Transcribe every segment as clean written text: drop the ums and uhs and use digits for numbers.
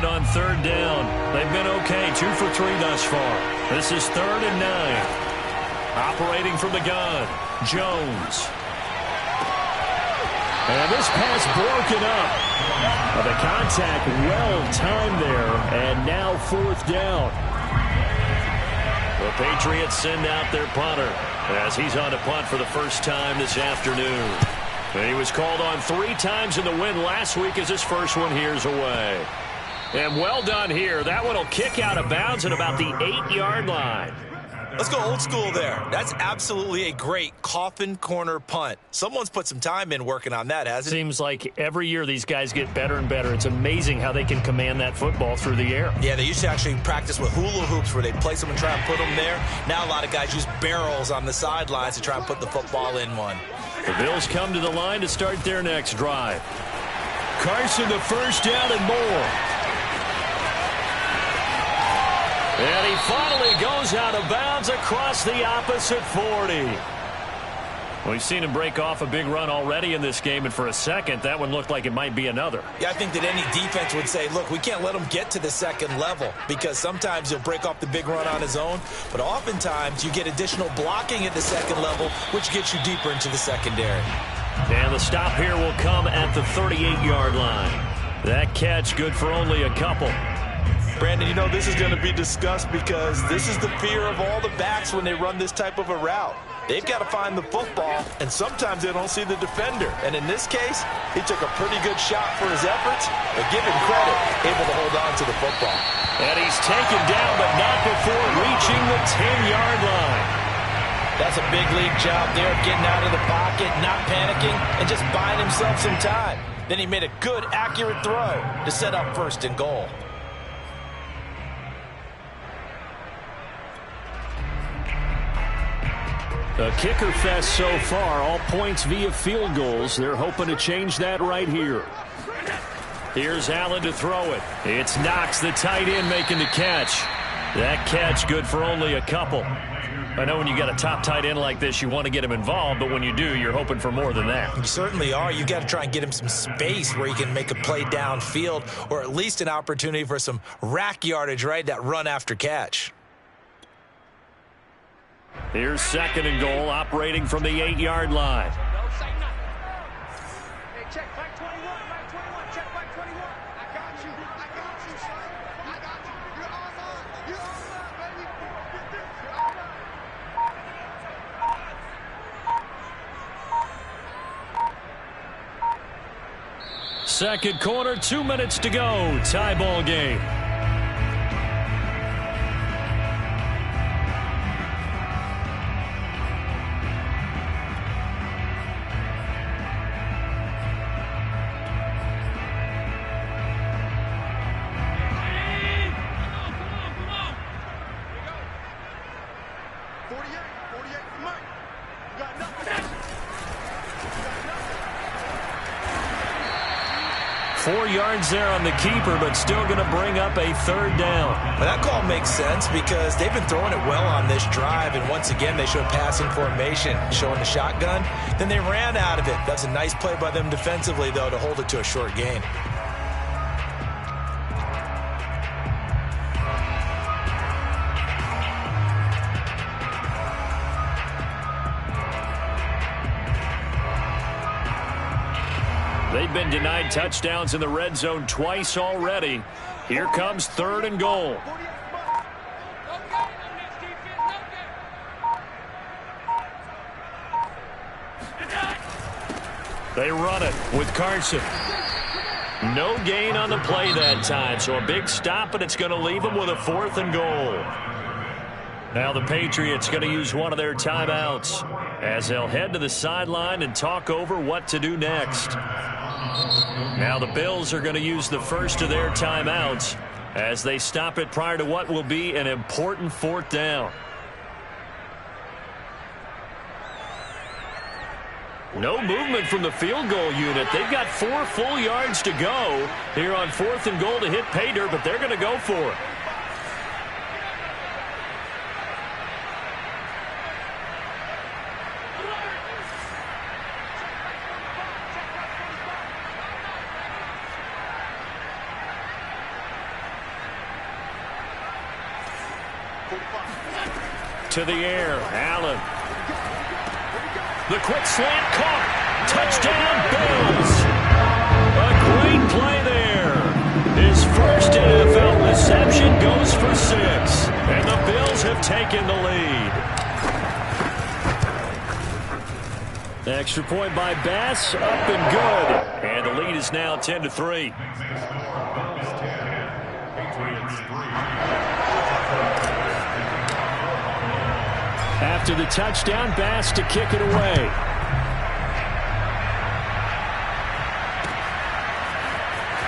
it on third down. They've been okay, 2 for 3 thus far. This is 3rd and 9. Operating from the gun, Jones. And this pass broken up. The contact well timed there, and now 4th down. The Patriots send out their punter as he's on to punt for the first time this afternoon. And he was called on 3 times in the win last week as his first one here's away. And well done here. That one will kick out of bounds at about the 8-yard line. Let's go old school there. That's absolutely a great coffin corner punt. Someone's put some time in working on that, hasn't it? Seems like every year these guys get better and better. It's amazing how they can command that football through the air. Yeah, they used to actually practice with hula hoops where they'd place them and try and put them there. Now a lot of guys use barrels on the sidelines to try and put the football in one. The Bills come to the line to start their next drive. Carson the first down and more. And he finally goes out of bounds across the opposite 40. We've seen him break off a big run already in this game, and for a second, that one looked like it might be another. Yeah, I think that any defense would say, look, we can't let him get to the second level, because sometimes he'll break off the big run on his own, but oftentimes you get additional blocking at the second level, which gets you deeper into the secondary. And the stop here will come at the 38-yard line. That catch good for only a couple. Brandon, you know, this is going to be discussed because this is the fear of all the backs when they run this type of a route. They've got to find the football, and sometimes they don't see the defender. And in this case, he took a pretty good shot for his efforts, but give him credit, able to hold on to the football. And he's taken down, but not before reaching the 10-yard line. That's a big league job there, getting out of the pocket, not panicking, and just buying himself some time. Then he made a good, accurate throw to set up 1st and goal. A kicker fest so far, all points via field goals. They're hoping to change that right here. Here's Allen to throw it. It's Knox, the tight end, making the catch. That catch good for only a couple. I know when you got a top tight end like this, you want to get him involved, but when you do, you're hoping for more than that. You certainly are. You got to try and get him some space where he can make a play downfield, or at least an opportunity for some rack yardage, right? That run after catch. Here's 2nd and goal, operating from the 8-yard line. Second quarter, 2 minutes to go. Tie ball game. Yards there on the keeper, but still going to bring up a 3rd down. Well, that call makes sense because they've been throwing it well on this drive, and once again they showed passing formation, showing the shotgun. Then they ran out of it. That's a nice play by them defensively, though, to hold it to a short gain. They've been denied touchdowns in the red zone twice already. Here comes 3rd and goal. They run it with Carson. No gain on the play that time, so a big stop, and it's going to leave them with a 4th and goal. Now the Patriots going to use one of their timeouts as they'll head to the sideline and talk over what to do next. Now the Bills are going to use the first of their timeouts as they stop it prior to what will be an important 4th down. No movement from the field goal unit. They've got 4 full yards to go here on 4th and goal to hit pay dirt, but they're going to go for it. To the air, Allen. The quick slant caught. Touchdown, Bills. A great play there. His first NFL reception goes for 6. And the Bills have taken the lead. Extra point by Bass, up and good. And the lead is now 10-3. After the touchdown, Bass to kick it away.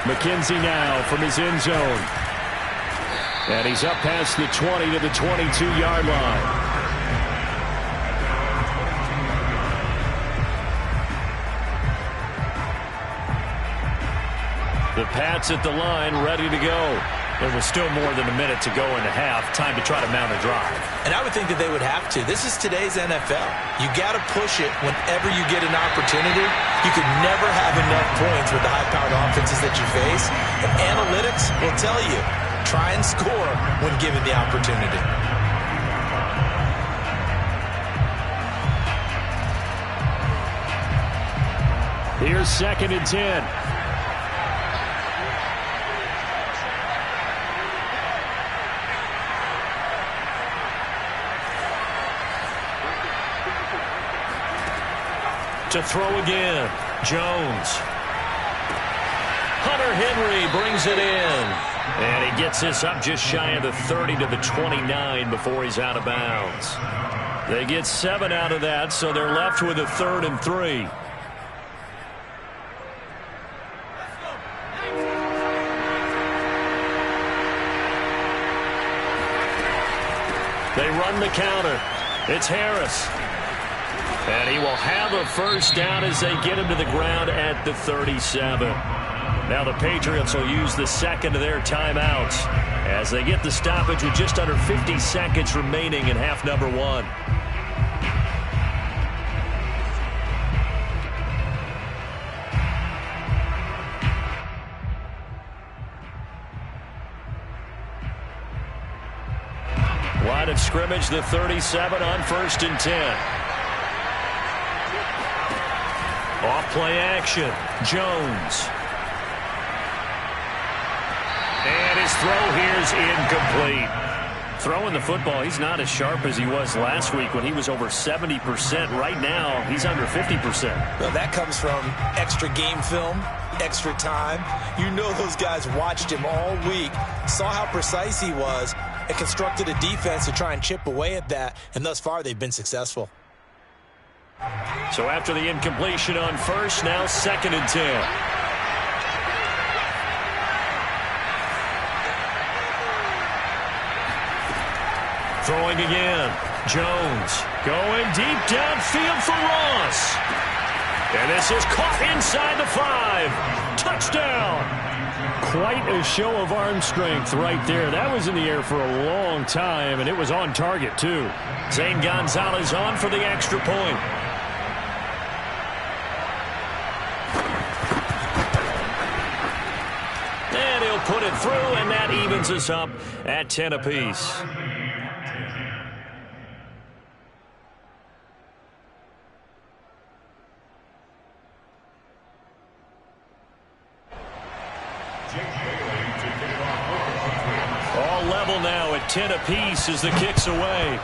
McKenzie now from his end zone. And he's up past the 20 to the 22-yard line. The Pats at the line, ready to go. There was still more than a minute to go in the half. Time to try to mount a drive. And I would think that they would have to. This is today's NFL. You got to push it whenever you get an opportunity. You could never have enough points with the high-powered offenses that you face. And analytics will tell you, try and score when given the opportunity. Here's 2nd and 10. To throw again, Jones. Hunter Henry brings it in. And he gets this up just shy of the 30 to the 29 before he's out of bounds. They get 7 out of that, so they're left with a 3rd and 3. They run the counter. It's Harris. And he will have a first down as they get him to the ground at the 37. Now the Patriots will use the second of their timeouts as they get the stoppage with just under 50 seconds remaining in half number 1. Line of scrimmage, the 37 on 1st and 10. Off play action, Jones. And his throw here's incomplete. Throwing the football, he's not as sharp as he was last week when he was over 70%. Right now, he's under 50%. Well, that comes from extra game film, extra time. You know those guys watched him all week, saw how precise he was, and constructed a defense to try and chip away at that. And thus far, they've been successful. So after the incompletion on 1st, now 2nd and 10. Throwing again. Jones going deep downfield for Ross. And this is caught inside the 5. Touchdown. Quite a show of arm strength right there. That was in the air for a long time, and it was on target, too. Zane Gonzalez on for the extra point. And he'll put it through, and that evens us up at 10 apiece. All level now at 10 apiece as the kick's away.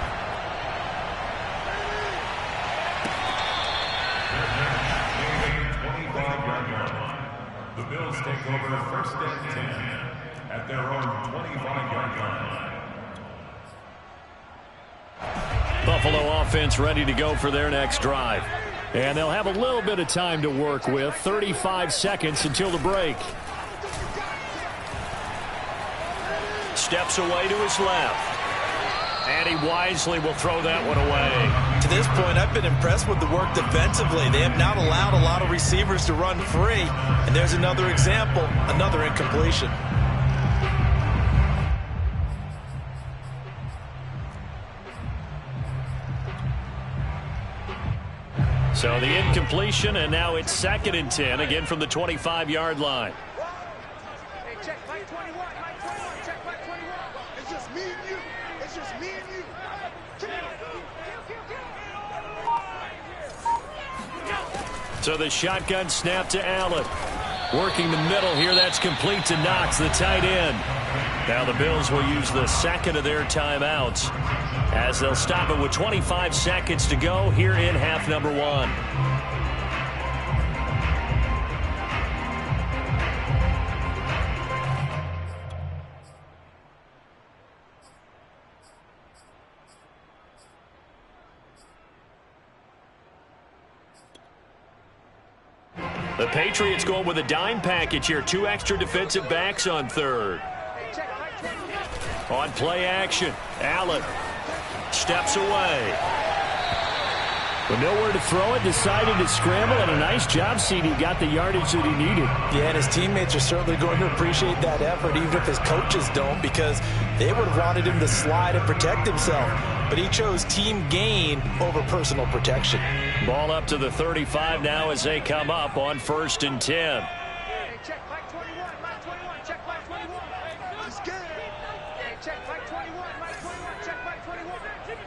The Bills take over 1st and 10 at their own 25-yard line. Buffalo offense ready to go for their next drive. And they'll have a little bit of time to work with. 35 seconds until the break. Steps away to his left. And he wisely will throw that one away. To this point, I've been impressed with the work defensively. They have not allowed a lot of receivers to run free. And there's another example, another incompletion. So the incompletion, and now it's 2nd and 10, again from the 25-yard line. Hey, check, Mike 21, check, Mike 21. It's just me and you. It's just me and you. So the shotgun snap to Allen. Working the middle here. That's complete to Knox, the tight end. Now the Bills will use the second of their timeouts as they'll stop it with 25 seconds to go here in half number one. The Patriots going with a dime package here. 2 extra defensive backs on third. On play action, Allen steps away. With nowhere to throw it, decided to scramble, and a nice job, CD. Got the yardage that he needed. Yeah, and his teammates are certainly going to appreciate that effort, even if his coaches don't, because they would have wanted him to slide and protect himself. But he chose team gain over personal protection. Ball up to the 35 now as they come up on 1st and 10. Check Mike 21, Mike 21, check Mike 21. Let's get it. Check Mike 21, Mike 21, check Mike 21.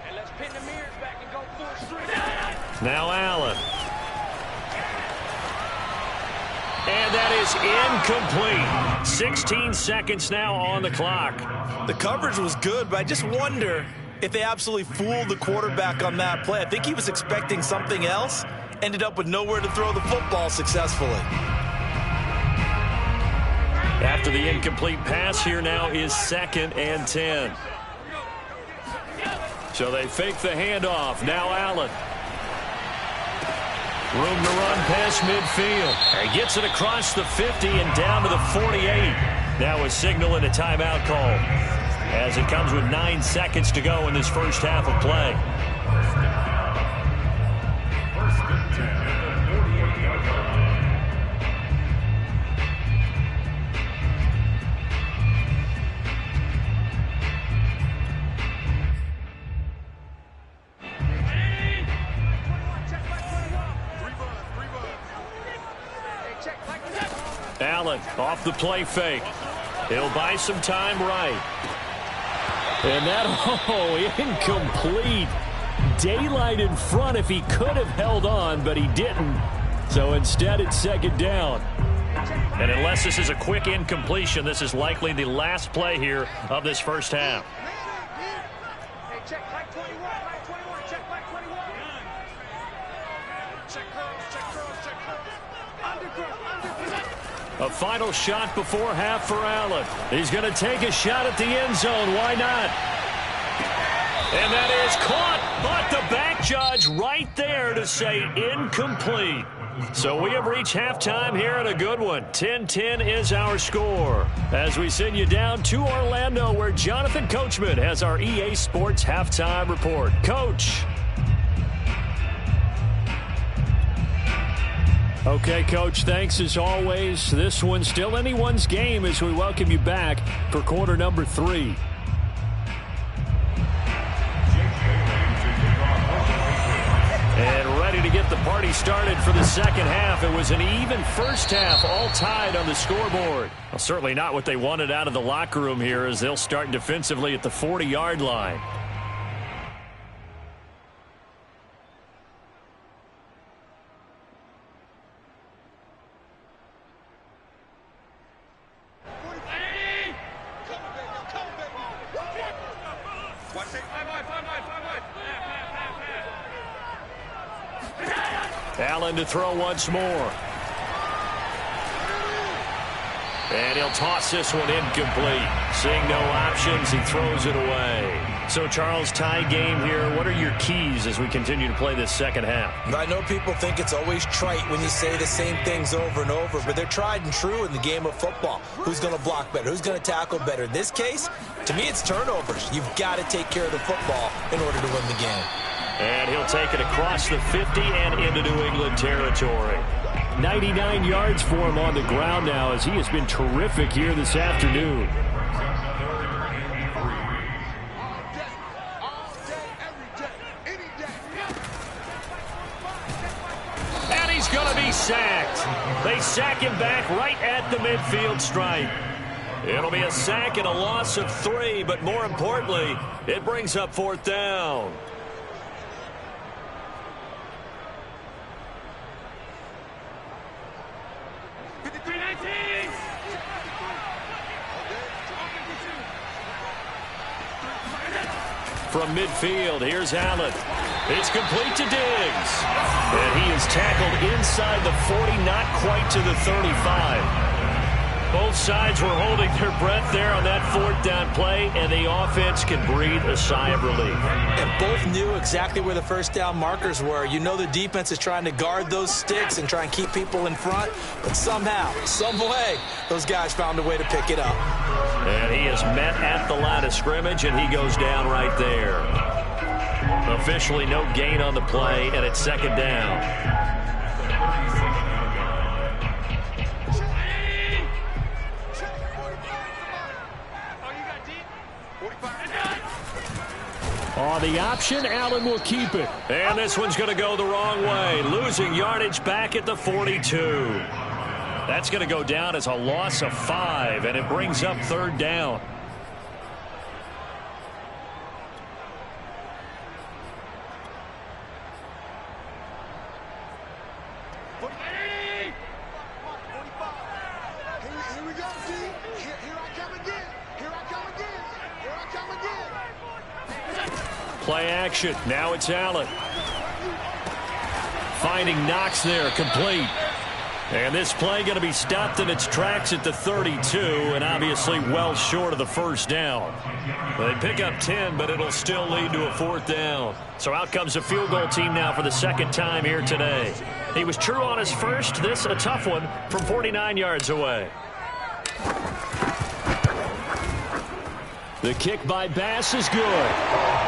And let's pin the mirrors back and go full street. Now Allen. And that is incomplete. 16 seconds now on the clock. The coverage was good, but I just wonder if they absolutely fooled the quarterback on that play. I think he was expecting something else. Ended up with nowhere to throw the football successfully. After the incomplete pass, here now is 2nd and 10. So they fake the handoff. Now Allen. Room to run past midfield. He gets it across the 50 and down to the 48. Now a signal and a timeout call, as it comes with 9 seconds to go in this first half of play. First and 10 at the 48-yard line. Allen off the play fake. He'll buy some time right. And that, incomplete. Daylight in front if he could have held on, but he didn't. So instead, it's 2nd down. And unless this is a quick incompletion, this is likely the last play here of this first half. Hey, check Mike 21, Mike 21, check Mike 21. Check curls, check curls. Undergrowth. A final shot before half for Allen. He's going to take a shot at the end zone. Why not? And that is caught, but the back judge right there to say incomplete. So we have reached halftime here in a good one. 10-10 is our score, as we send you down to Orlando, where Jonathan Coachman has our EA Sports halftime report. Coach. Okay, Coach, thanks as always. This one's still anyone's game as we welcome you back for quarter number 3. And ready to get the party started for the second half. It was an even first half, all tied on the scoreboard. Well, certainly not what they wanted out of the locker room here, as they'll start defensively at the 40-yard line. Allen to throw once more. And he'll toss this one incomplete. Seeing no options, he throws it away. So, Charles, tie game here. What are your keys as we continue to play this second half? I know people think it's always trite when you say the same things over and over, but they're tried and true in the game of football. Who's going to block better? Who's going to tackle better? In this case, to me, it's turnovers. You've got to take care of the football in order to win the game. And he'll take it across the 50 and into New England territory. 99 yards for him on the ground now, as he has been terrific here this afternoon. And he's going to be sacked. They sack him back right at the midfield stripe. It'll be a sack and a loss of 3, but more importantly, it brings up 4th down. from midfield. Here's Allen. It's complete to Diggs. And he is tackled inside the 40, not quite to the 35. Both sides were holding their breath there on that fourth down play, and the offense can breathe a sigh of relief. And both knew exactly where the first down markers were. You know the defense is trying to guard those sticks and try and keep people in front, but somehow, some way, those guys found a way to pick it up. And he is met at the line of scrimmage, and he goes down right there. Officially no gain on the play, and it's second down. On the option, Allen will keep it. And this one's going to go the wrong way. Losing yardage back at the 42. That's going to go down as a loss of 5, and it brings up third down. Play action. Now it's Allen. Finding Knox there, complete. And this play going to be stopped in its tracks at the 32, and obviously well short of the first down. They pick up 10, but it'll still lead to a fourth down. So out comes a field goal team now for the second time here today. He was true on his first. This a tough one from 49 yards away. The kick by Bass is good.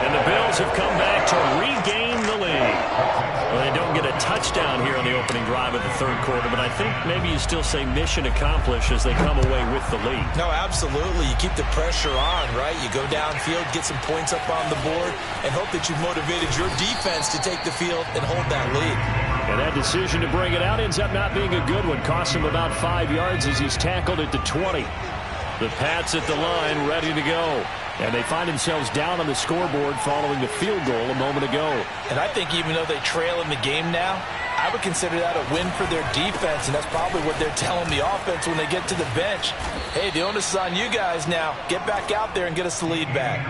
And the Bills have come back to regain the lead. Well, they don't get a touchdown here on the opening drive of the third quarter, but I think maybe you still say mission accomplished as they come away with the lead. No, absolutely. You keep the pressure on, right? You go downfield, get some points up on the board, and hope that you've motivated your defense to take the field and hold that lead. And that decision to bring it out ends up not being a good one. Cost him about 5 yards as he's tackled at the 20. The Pats at the line, ready to go. And they find themselves down on the scoreboard following the field goal a moment ago. And I think even though they trail in the game now, I would consider that a win for their defense, and that's probably what they're telling the offense when they get to the bench. Hey, the onus is on you guys now. Get back out there and get us the lead back.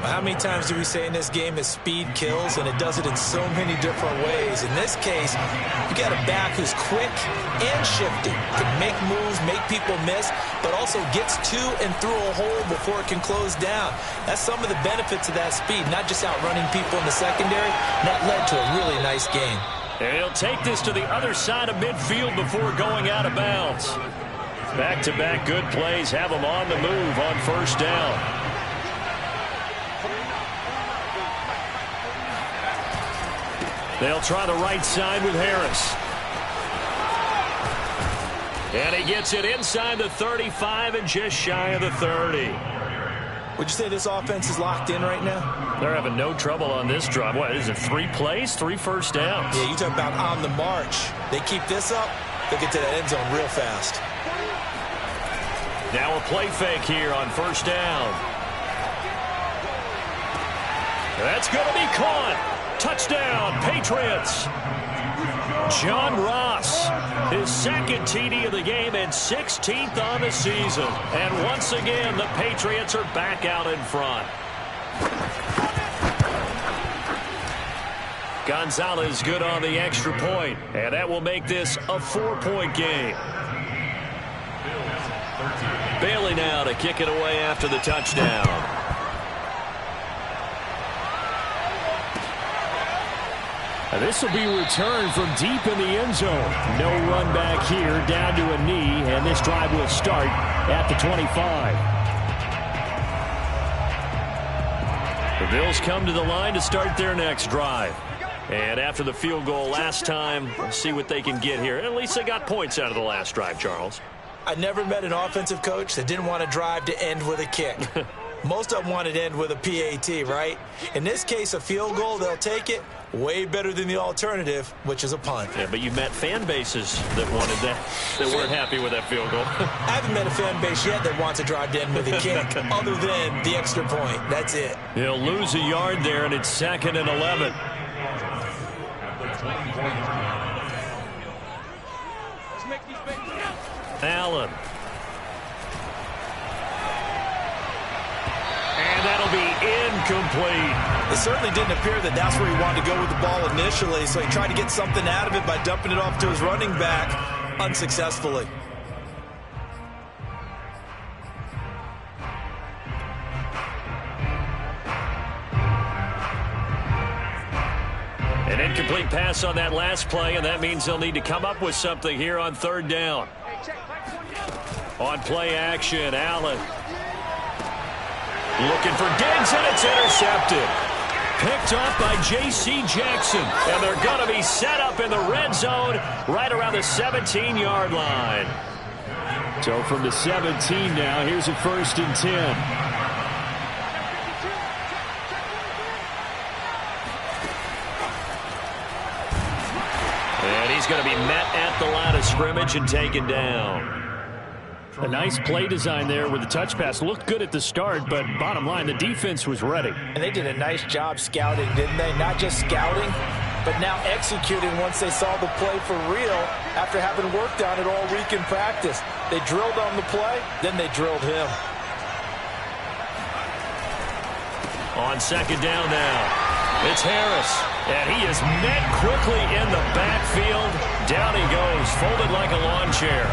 How many times do we say in this game is speed kills, and it does it in so many different ways. In this case, you got a back who's quick and shifty, can make moves, make people miss, but also gets to and through a hole before it can close down. That's some of the benefits of that speed, not just outrunning people in the secondary. And that led to a really nice game. And he'll take this to the other side of midfield before going out of bounds. Back-to-back good plays have him on the move on first down. They'll try the right side with Harris. And he gets it inside the 35 and just shy of the 30. Would you say this offense is locked in right now? They're having no trouble on this drive. What, is it 3 plays, 3 first downs? Yeah, you talk about on the march. They keep this up, they'll get to that end zone real fast. Now a play fake here on first down. That's going to be caught. Touchdown, Patriots. John Ross, his second TD of the game and 16th on the season. And once again, the Patriots are back out in front. Gonzalez good on the extra point, and that will make this a 4-point game. Bailey now to kick it away after the touchdown. This will be returned from deep in the end zone. No run back here, down to a knee, and this drive will start at the 25. The Bills come to the line to start their next drive. And after the field goal last time, let's see what they can get here. At least they got points out of the last drive, Charles. I never met an offensive coach that didn't want to drive to end with a kick. Most of them wanted to end with a PAT, right? In this case, a field goal, they'll take it. Way better than the alternative, which is a punt. Yeah, but you met fan bases that wanted that, that weren't happy with that field goal. I haven't met a fan base yet that wants to drive to end with a kick other than the extra point. That's it. He'll lose a yard there, and it's 2nd and 11. Allen. And that'll be incomplete. It certainly didn't appear that that's where he wanted to go with the ball initially, so he tried to get something out of it by dumping it off to his running back unsuccessfully. An incomplete pass on that last play, and that means they'll need to come up with something here on third down. On play action, Allen. Looking for Diggs, and it's intercepted. Picked off by J.C. Jackson, and they're going to be set up in the red zone right around the 17-yard line. So from the 17 now, here's a 1st and 10. And he's going to be met at the line of scrimmage and taken down. A nice play design there with the touch pass. Looked good at the start, but bottom line, the defense was ready. And they did a nice job scouting, didn't they? Not just scouting, but now executing once they saw the play for real after having worked on it all week in practice. They drilled on the play, then they drilled him. On second down now. It's Harris, and he is met quickly in the backfield. Down he goes, folded like a lawn chair.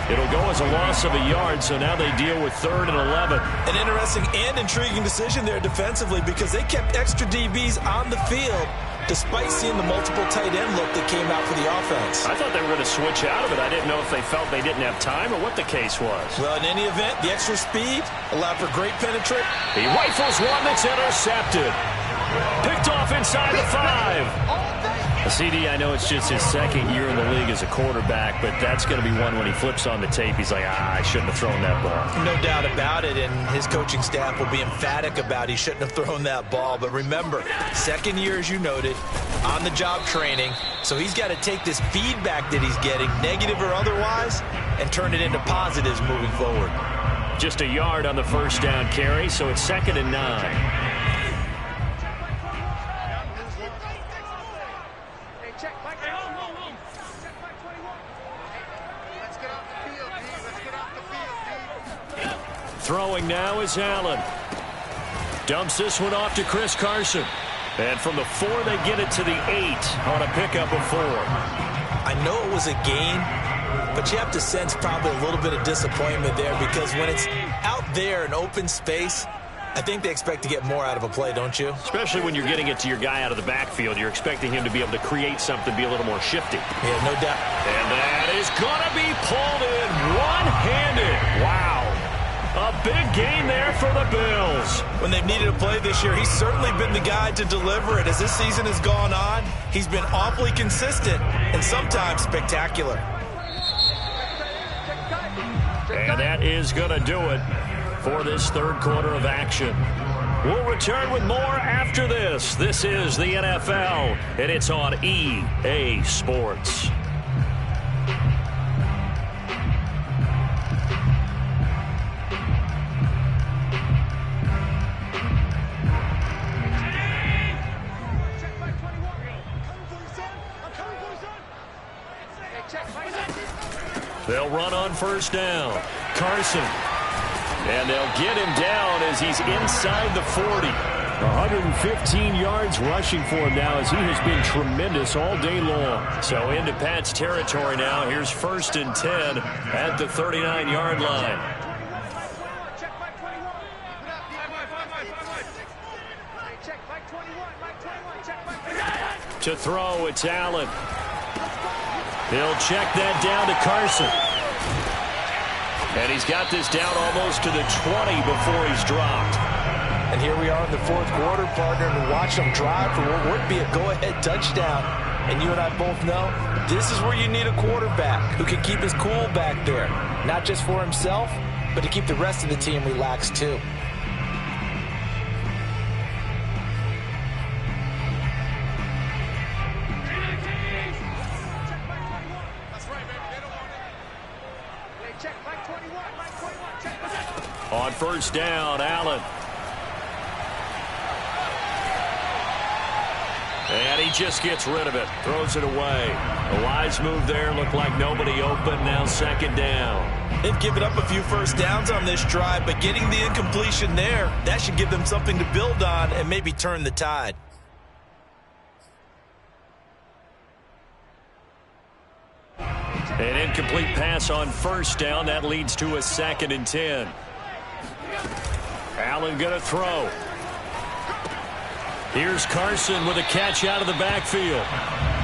It'll go as a loss of a yard, so now they deal with 3rd and 11. An interesting and intriguing decision there defensively because they kept extra DBs on the field despite seeing the multiple tight end look that came out for the offense. I thought they were going to switch out of it. I didn't know if they felt they didn't have time or what the case was. Well, in any event, the extra speed allowed for great penetration. He rifles one that's intercepted. Picked off inside the 5. CD, I know it's just his 2nd year in the league as a quarterback, but that's going to be one when he flips on the tape. He's like, I shouldn't have thrown that ball. No doubt about it, and his coaching staff will be emphatic about he shouldn't have thrown that ball. But remember, 2nd year, as you noted, on-the-job training, so he's got to take this feedback that he's getting, negative or otherwise, and turn it into positives moving forward. Just a yard on the 1st down carry, so it's 2nd and 9. Throwing now is Allen. Dumps this one off to Chris Carson. And from the 4, they get it to the 8 on a pickup of 4. I know it was a gain, but you have to sense probably a little bit of disappointment there because when it's out there in open space, I think they expect to get more out of a play, don't you? Especially when you're getting it to your guy out of the backfield. You're expecting him to be able to create something, be a little more shifty. Yeah, no doubt. And that is going to be pulled in one-handed. Wow. A big gain there for the Bills. When they've needed a play this year, he's certainly been the guy to deliver it. As this season has gone on, he's been awfully consistent and sometimes spectacular. And that is going to do it for this 3rd quarter of action. We'll return with more after this. This is the NFL, and it's on EA Sports. They'll run on 1st down. Carson. And they'll get him down as he's inside the 40. 115 yards rushing for him now as he has been tremendous all day long. So into Pat's territory now. Here's 1st and 10 at the 39-yard line. To throw, it's Allen. He'll check that down to Carson. And he's got this down almost to the 20 before he's dropped. And here we are in the 4th quarter, partner, and watch them drive for what would be a go-ahead touchdown. And you and I both know this is where you need a quarterback who can keep his cool back there. Not just for himself, but to keep the rest of the team relaxed too. On 1st down, Allen. And he just gets rid of it. Throws it away. A wise move there. Looked like nobody open. Now second down. They've given up a few first downs on this drive, but getting the incompletion there, that should give them something to build on and maybe turn the tide. An incomplete pass on first down. That leads to a 2nd and 10. Allen going to throw. Here's Carson with a catch out of the backfield.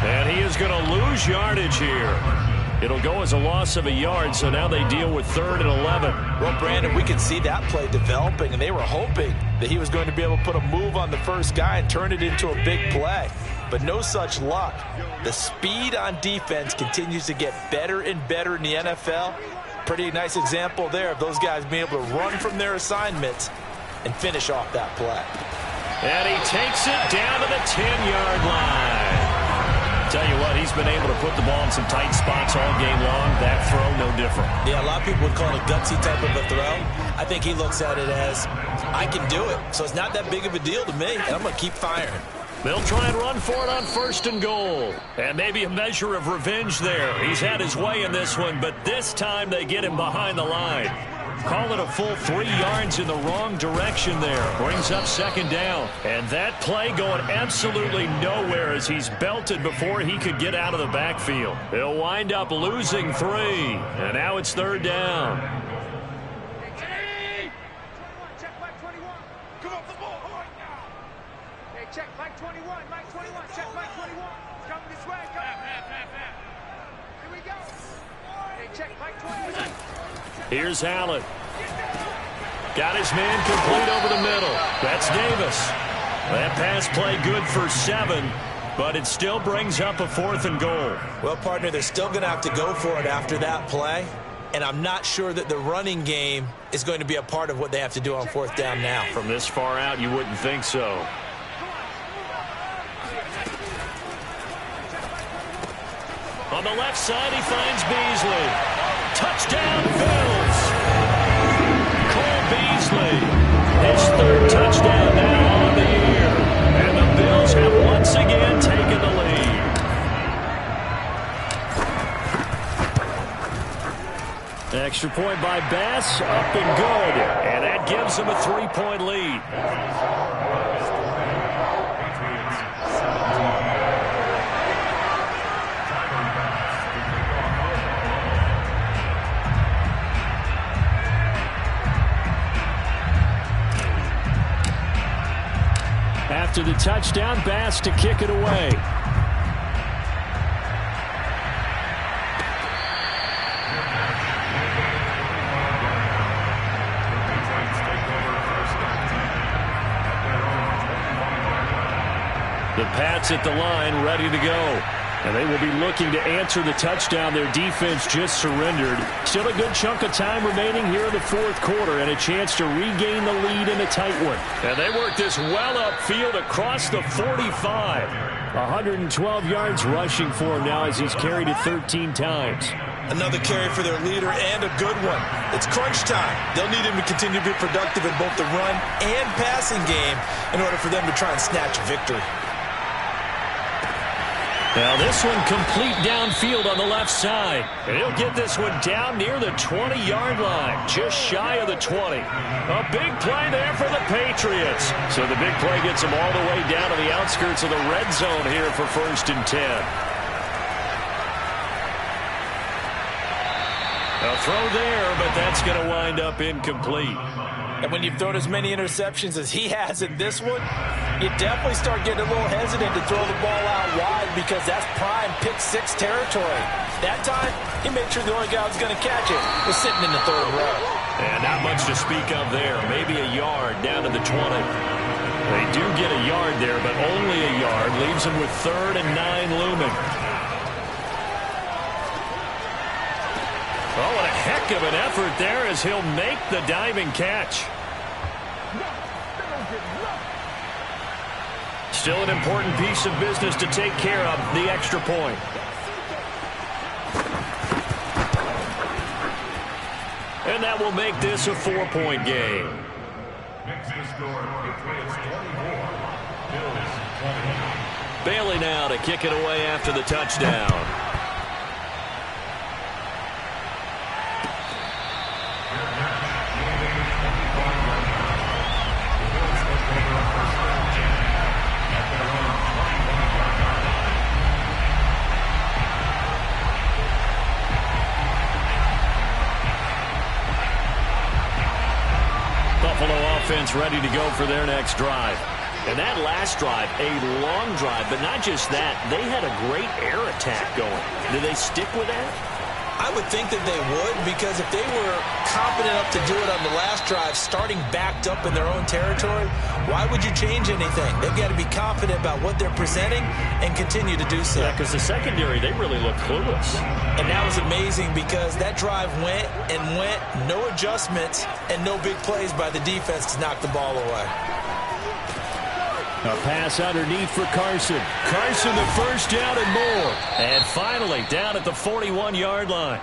And he is going to lose yardage here. It'll go as a loss of a yard, so now they deal with 3rd and 11. Well, Brandon, we could see that play developing, and they were hoping that he was going to be able to put a move on the first guy and turn it into a big play. But no such luck. The speed on defense continues to get better and better in the NFL. Pretty nice example there of those guys being able to run from their assignments and finish off that play. And he takes it down to the 10-yard line. Tell you what, he's been able to put the ball in some tight spots all game long. That throw, no different. Yeah, a lot of people would call it a gutsy type of a throw. I think he looks at it as, I can do it. So it's not that big of a deal to me, and I'm going to keep firing. They'll try and run for it on 1st and goal. And maybe a measure of revenge there. He's had his way in this one, but this time they get him behind the line. Call it a full 3 yards in the wrong direction there. Brings up 2nd down. And that play going absolutely nowhere as he's belted before he could get out of the backfield. He'll wind up losing 3. And now it's 3rd down. Check Mike 21. Come off the ball right now. Hey, check Mike 21. Mike 21. Check Mike 21. It's coming this way. Here we go. Hey, check Mike 21. Here's Allen. Got his man complete over the middle. That's Davis. That pass play good for 7, but it still brings up a 4th and goal. Well, partner, they're still going to have to go for it after that play, and I'm not sure that the running game is going to be a part of what they have to do on 4th down now. From this far out, you wouldn't think so. On the left side, he finds Beasley. Touchdown, Bills. Cole Beasley, his 3rd touchdown now on the year. And the Bills have once again taken the lead. Extra point by Bass, up and good. And that gives them a 3-point lead. After the touchdown, Bass to kick it away. The Pats at the line, ready to go. And they will be looking to answer the touchdown their defense just surrendered. Still a good chunk of time remaining here in the 4th quarter and a chance to regain the lead in a tight one. And they work this well upfield across the 45. 112 yards rushing for him now as he's carried it 13 times. Another carry for their leader and a good one. It's crunch time. They'll need him to continue to be productive in both the run and passing game in order for them to try and snatch a victory. Now this one complete downfield on the left side. And he'll get this one down near the 20-yard line, just shy of the 20. A big play there for the Patriots. So the big play gets them all the way down to the outskirts of the red zone here for 1st and 10. A throw there, but that's going to wind up incomplete. And when you've thrown as many interceptions as he has in this one, you definitely start getting a little hesitant to throw the ball out wide because that's prime pick 6 territory. That time, he made sure the only guy who was going to catch it was sitting in the 3rd row. And not much to speak of there. Maybe a yard down to the 20. They do get a yard there, but only a yard. Leaves them with 3rd and 9 looming. Oh, what a heck of an effort there as he'll make the diving catch. Still an important piece of business to take care of, the extra point. And that will make this a 4-point game. Makes the score Patriots 24, Bailey now to kick it away after the touchdown. Buffalo offense ready to go for their next drive. And that last drive, a long drive, but not just that. They had a great air attack going. Do they stick with that? I would think that they would, because if they were confident enough to do it on the last drive, starting backed up in their own territory, why would you change anything? They've got to be confident about what they're presenting and continue to do so. Yeah, because the secondary, they really look clueless. And that was amazing because that drive went and went, no adjustments, and no big plays by the defense to knock the ball away. A pass underneath for Carson. Carson, the first down and more. And finally, down at the 41-yard line.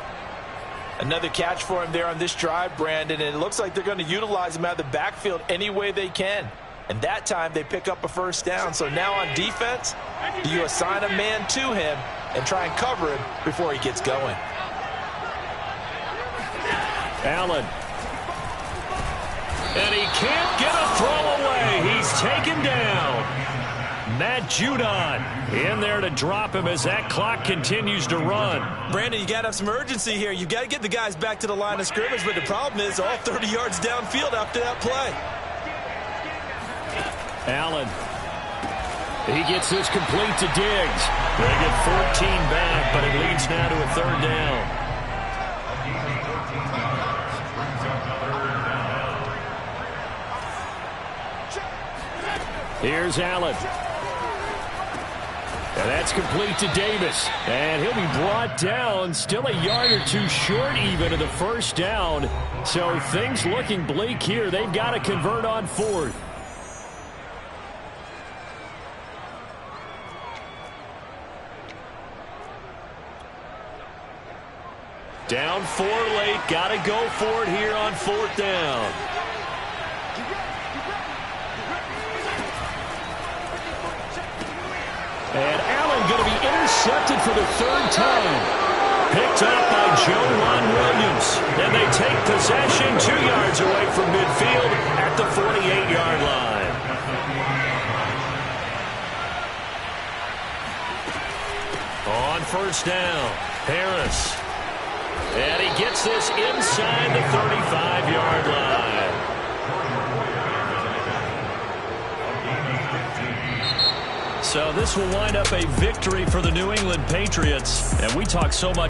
Another catch for him there on this drive, Brandon, and it looks like they're going to utilize him out of the backfield any way they can. And that time they pick up a first down. So now on defense, do you assign a man to him and try and cover him before he gets going? Allen. And he can't get a throw away. He's taken down. Matt Judon in there to drop him as that clock continues to run. Brandon, you got to have some urgency here. You've got to get the guys back to the line of scrimmage, but the problem is all 30 yards downfield after that play. Allen. He gets this complete to Diggs. They get 14 back, but it leads now to a third down. Here's Allen. And that's complete to Davis. And he'll be brought down, still a yard or two short even of the first down. So things looking bleak here. They've got to convert on fourth. Down 4 late. Got to go for it here on fourth down. And Allen going to be intercepted for the third time. Picked up by Joejuan Williams. And they take possession 2 yards away from midfield at the 48-yard line. On first down, Harris. And he gets this inside the 35-yard line. So this will wind up a victory for the New England Patriots. And we talk so much